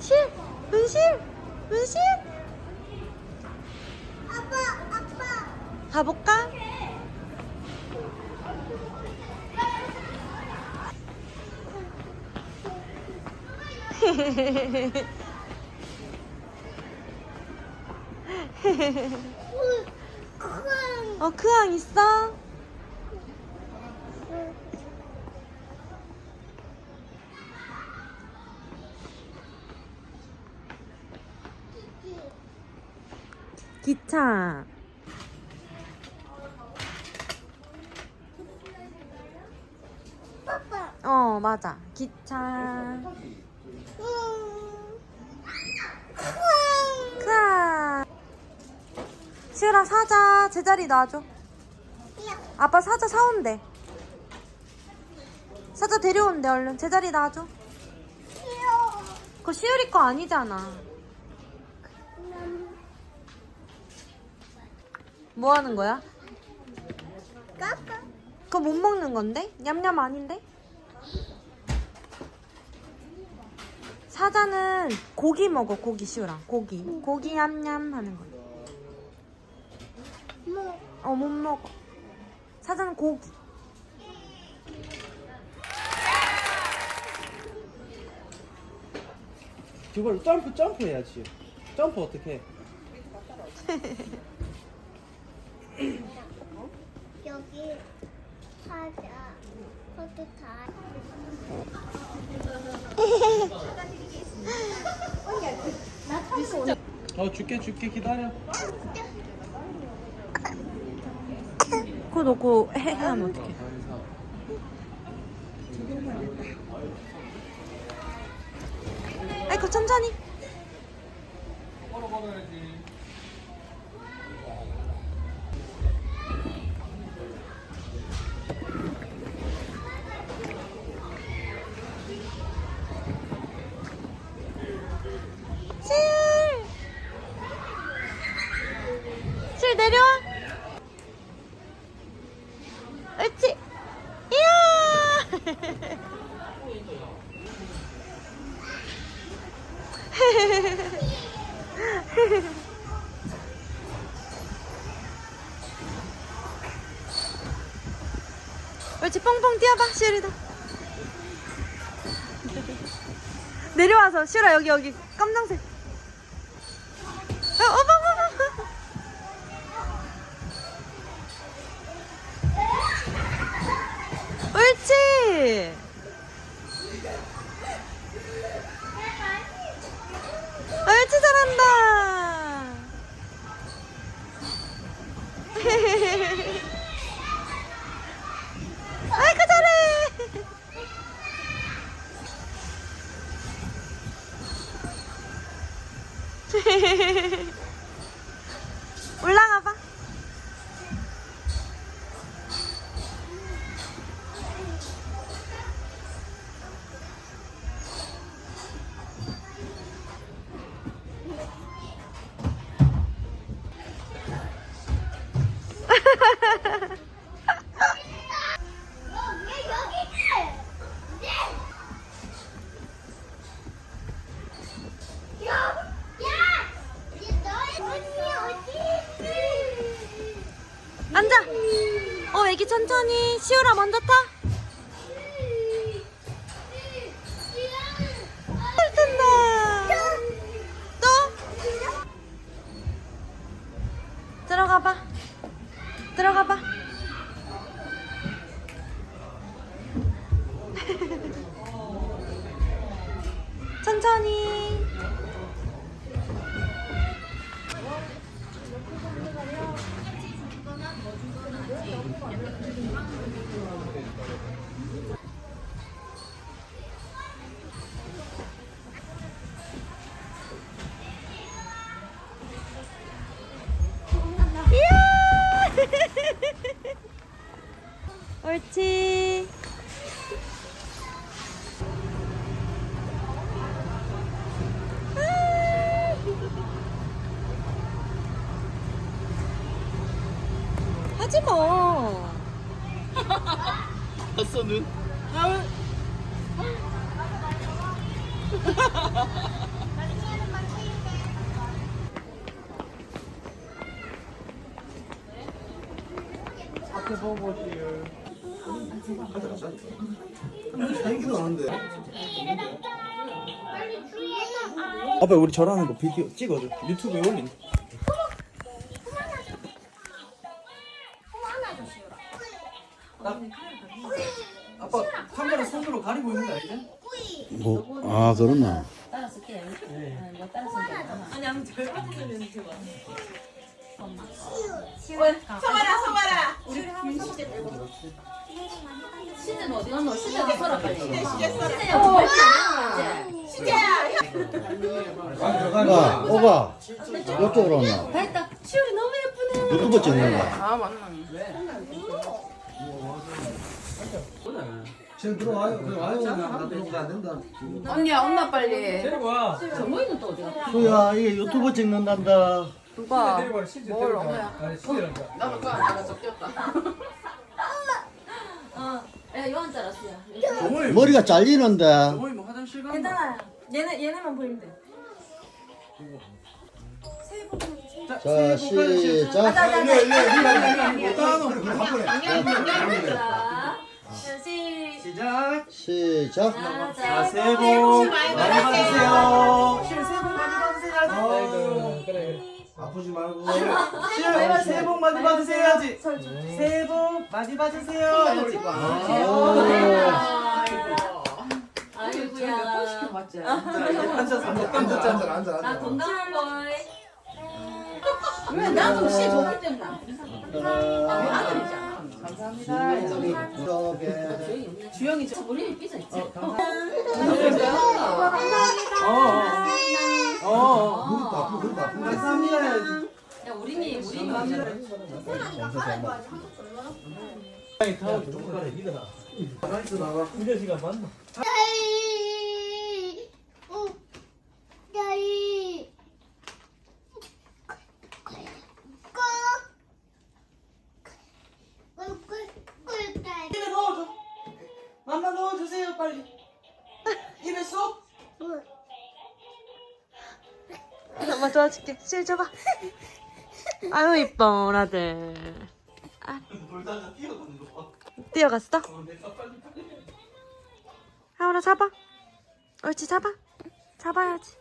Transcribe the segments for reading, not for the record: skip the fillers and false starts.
실! 은실! 은실! 아빠. 가볼까? 크앙 있어? 기차. 빠빠. 맞아. 기차. 크아. 시우라 사자. 제자리 놔줘. 아빠 사자 사온대. 사자 데려온대. 얼른 제자리 놔줘. 귀여워. 그거 시우리 거 아니잖아. 뭐 하는 거야? 까까. 그거 못 먹는 건데? 냠냠 아닌데? 사자는 고기 먹어. 고기 시우라. 고기 냠냠 하는 거야. 뭐. 못 먹어. 사자는 고기. 이걸 점프 해야지. 점프 어떻게 해? 여기 하자. 그것도 다. 줄게 기다려. 그거 놓고 하면 어떡해. 아이고 천천히. 실 내려와. 옳지. 이야. 옳지. 뻥뻥 뛰어봐 시우리도. 내려와서 시우라 여기 검정색. 옳지. 옳지 잘한다. 아이고 잘해. 올라가 봐. 앉아. 애기 천천히. 시우라 먼저 타. 잘 탄다. 또? 들어가 봐. 천천히. 옳지. 하지 마. 봤어 눈? 얘기도 하는데. 아빠 우리 저라는 거 비디오 찍어줘. 유튜브에 올린. 아빠 카메라 손으로 가리고 있는 거 알지? 뭐, 아, 그렇나? 따라쓸게. 뭐 따라쓸게. 아니 아무 절반이 되는 거 시제는 어디 갔노? 시제도 써라 빨리. 시제야 뭐 야, 오가, 이쪽으로 왔나? 됐다. 시울이 너무 예쁘네. 유튜브 찍는 거야. 아 맞나. 지금 들어와요. 들어와요. 나 들어오면 안 된다. 언니야 온나 빨리. 데려와. 정모이는 또 어디 갔어? 수야, 이게 유튜브 찍는단다. 누가? 데려와. 실제 데려와. 아니 시계란다. 나도 까 내가 적겠다. 야 요한 자랐어요. 어머니. 머리가 잘리는데. 어머니 뭐 화장실 가? 괜찮아요. 얘네만 보이면 돼. 자, 시작. 시작. 시작. 자, 새해 복 많이 받으세요. 실 새해 복 많이 받으세요. 그래. 아프지 말고. 실 새해 복 많이 받으세요. 해야지. 새해 복 많이 받으세요. 해야지. 아이고야. 앉아서 앉아. 나 건강한 거이. 왜 나도 시 좋을 때문에 아들이잖아. 감사합니다. 주영이 저 우리 삐져 있지. 무릎도 아프고, 그것도 아프고. 감사합니다. 야 우리니 아니 다음 좀 가래 니가 나이스 나가. 이제 시간 맞나? 야이. 야이. 입에 넣어줘. 맘마 넣어주세요 빨리. 입에 쏙. 엄마 도와줄게. 실 줘봐. 아유 이뻐 오라들. 돌다가 뛰어가는 거 봐. 뛰어갔어? 내가 빨리. 하울아 잡아. 옳지 잡아. 잡아야지.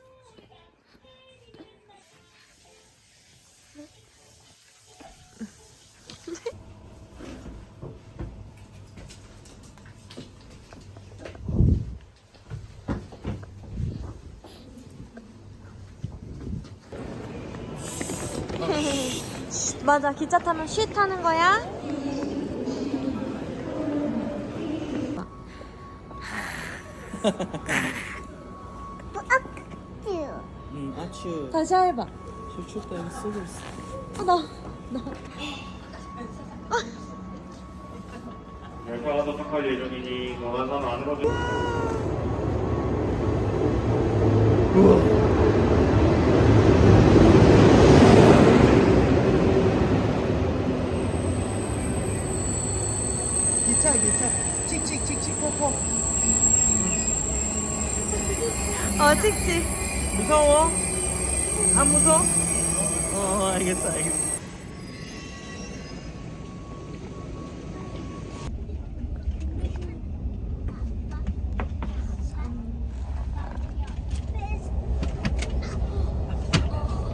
맞아 기차 타면 쉿 하는 거야? 아추. 다시 해봐. 실추 때문에 쓰고 있어. 나 これから高い예정이니ご覧の안으로 좀 기차 칙칙칙칙 코코. 찍지. 무서워? 안 무서워? 알겠어.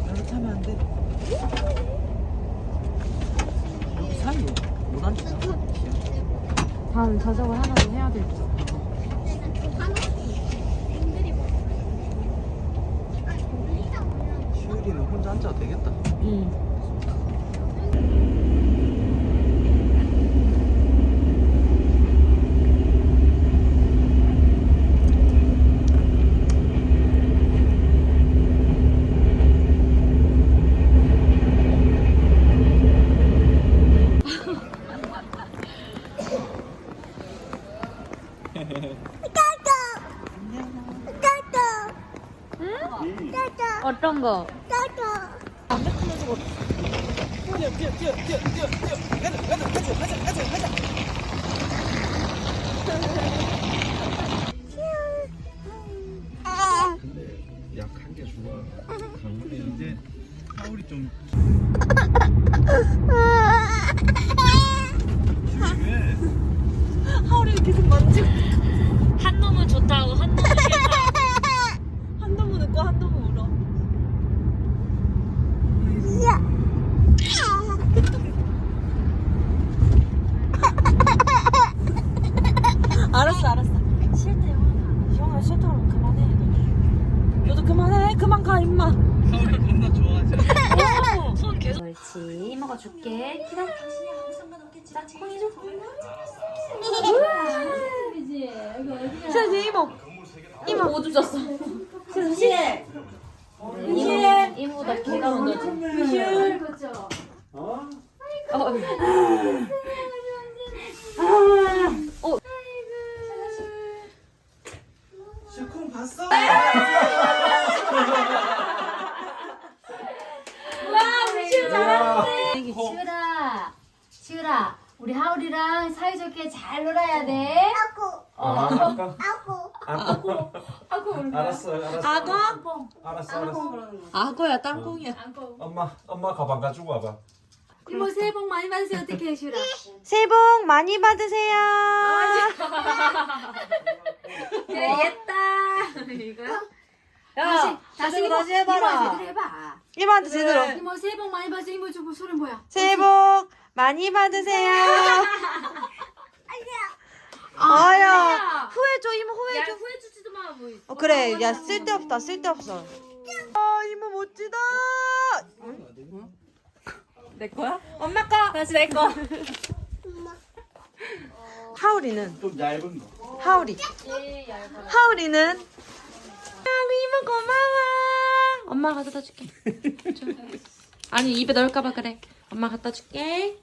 별로 타면 안 돼. 여기 사이에 못 앉아. 다음 자전거 하나 더 해야 될 듯. 시우리는 혼자 앉아도 되겠다. 응. 어떤 거? 약한 게 좋아. 근데 이제 하울이 좀 계속 만지고. 한 놈은 좋다고 한 놈은 싫다고. 한 놈은 웃고 한 놈은 울어. 알았어 알았어. 싫대 영아. 영아 싫다 그러면 그만해. 너도 그만해. 그만 가 임마. 하울이 겁나 좋아하지. 손 계속. 옳지. 이모가 줄게. 기다려. 자, 콩이 줘. 그지. 여기 어디야? 자 이제 이모. 이모 뭐 주셨어? 실. 이모보다 걔가 먼저 줘. 실. 그렇죠. 어? 실콩 봤어? 시우라, 시우라, 우리 하울이랑 사이좋게 잘 놀아야 돼. 아고. 알았어 알았어. 악어? 알았어. 악어야 땅콩이야. 엄마 가방 가지고 와봐. 이모 새해 복 많이 받으세요. 어떻게 해, 시우라? 새해 복 많이 받으세요. 됐다. 이거야? 야, 다시 다시 해봐라. 제대로 해봐. 이모한테 제대로. 이모 새해 복 많이 받으세요. 이모 저 소리 뭐야? 새해 복 많이 받으세요. 아야, 후회줘 이모 후회줘. 후회 주지도 마. 뭐. 그래, 야 쓸데없다 쓸데없어. 아 이모 멋지다. 내 거야? 엄마 거. 다시 내 거. 하울이는 좀 얇은 거. 하울이. 하울이는. 이모 고마워. 엄마 갖다 줄게. 줘. 아니 입에 넣을까봐 그래. 엄마 갖다 줄게.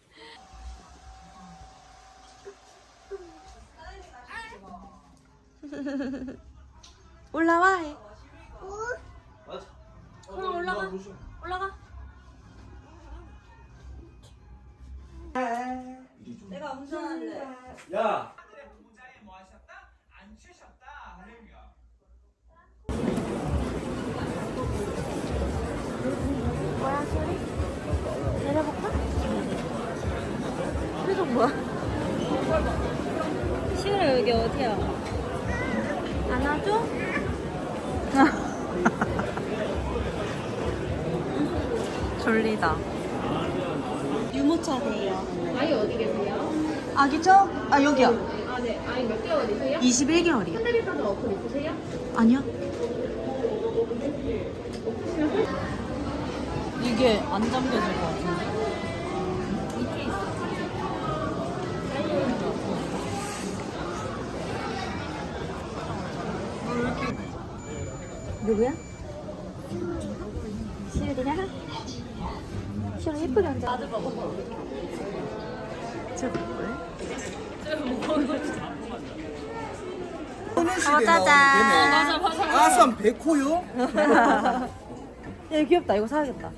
올라와 해. 올라가. 올라가. 내가 운전할래. 야. 뭐야 소리? 내려볼까? 표정 뭐야? 시우라 여기 어디야? 안아줘? 졸리다. 유모차세요. 아이 어디 계세요? 아기죠? 아 여기요. 아 네. 아이 몇 개월이세요? 21개월이요. 현대백화점 어플 있으세요? 아니요. 이게 안 잠겨질 것 같은데? 누구야? 시율이야? 시율 예쁘게 앉아. 나도 먹어봐. 저 뭐야? 짜잔. 아산 백호요? 야 귀엽다. 이거 사야겠다.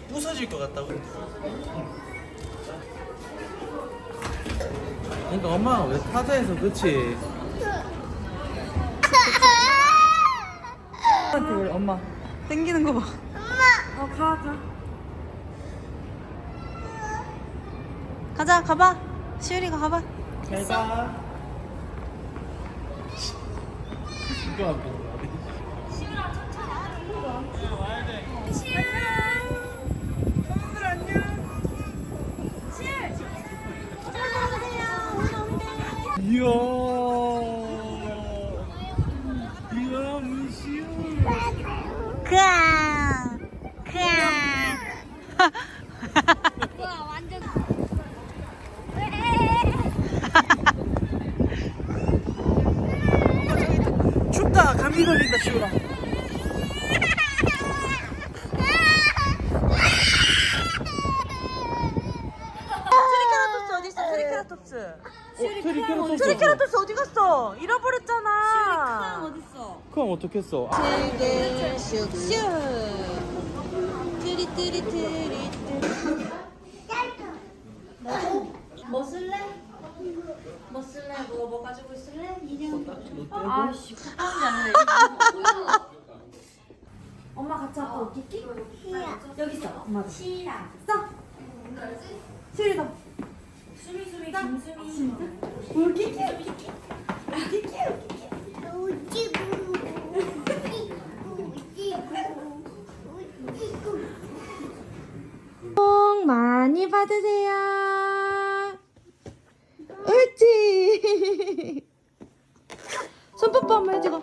부서질 것 같다고. 그러니까 엄마가 왜 타자에서 그치? 우리 엄마. 땡기는 거 봐. 엄마. 가. 가자, 가봐. 시율이가 가봐. 잘 가. 이거 안 보고. 이야. 이야, 무시우. 크앙. 크앙. 와 완전. 춥다. 감기 걸린다, 시우라. 트리케라톱스 어디 있어? 트리케라톱스. 트리케라톱스 어디 갔어? 잃어버렸잖아. 어딨어? 그럼 어떻겠어? 되게 슉슉. 트리. 뭐 쓸래? 뭐 쓸래? 뭐 가지고 있을래? 인형. 아씨, 엄마 같이 아빠 웃기기? 여기 있어. 엄마도. 시라. 써. 시리다. 수미수미가 김수미. 웃기기. 복 많이 받으세요. 옳지. 손 뽀뽀 한번 해주고.